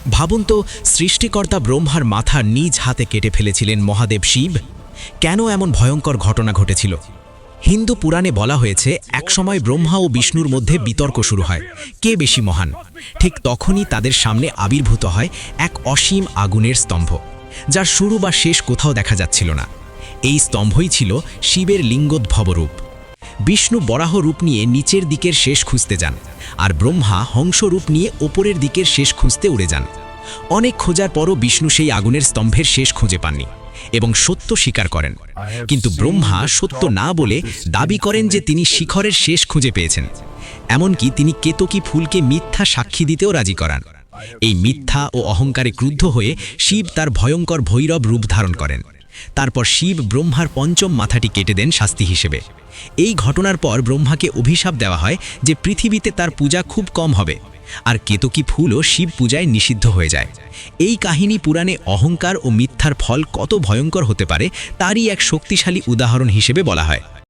ভাবুন তো, সৃষ্টিকর্তা ব্রহ্মার মাথা নিজ হাতে কেটে ফেলেছিলেন মহাদেব শিব। কেন এমন ভয়ঙ্কর ঘটনা ঘটেছিল? হিন্দু পুরাণে বলা হয়েছে, একসময় ব্রহ্মা ও বিষ্ণুর মধ্যে বিতর্ক শুরু হয়, কে বেশি মহান। ঠিক তখনই তাদের সামনে আবির্ভূত হয় এক অসীম আগুনের স্তম্ভ, যার শুরু বা শেষ কোথাও দেখা যাচ্ছিল না। এই স্তম্ভই ছিল শিবের লিঙ্গোদ্ভব রূপ। বিষ্ণু বরাহ রূপ নিয়ে নিচের দিকের শেষ খুঁজতে যান, আর ব্রহ্মা হংস রূপ নিয়ে ওপরের দিকের শেষ খুঁজতে উড়ে যান। অনেক খোঁজার পরও বিষ্ণু সেই আগুনের স্তম্ভের শেষ খুঁজে পাননি এবং সত্য স্বীকার করেন। কিন্তু ব্রহ্মা সত্য না বলে দাবি করেন যে তিনি শিখরের শেষ খুঁজে পেয়েছেন। এমনকি তিনি কেতকী ফুলকে মিথ্যা সাক্ষী দিতেও রাজি করান। এই মিথ্যা ও অহংকারে ক্রুদ্ধ হয়ে শিব তার ভয়ঙ্কর ভৈরব রূপ ধারণ করেন। তারপর শিব ব্রহ্মার পঞ্চম মাথাটি কেটে দেন শাস্তি হিসেবে। এই ঘটনার পর ব্রহ্মাকে অভিশাপ দেওয়া হয় যে পৃথিবীতে তার পূজা খুব কম হবে, আর কেতকী ফুলও শিব পূজায় নিষিদ্ধ হয়ে যায়। এই কাহিনী পুরাণে অহংকার ও মিথ্যার ফল কত ভয়ঙ্কর হতে পারে তারই এক শক্তিশালী উদাহরণ হিসেবে বলা হয়।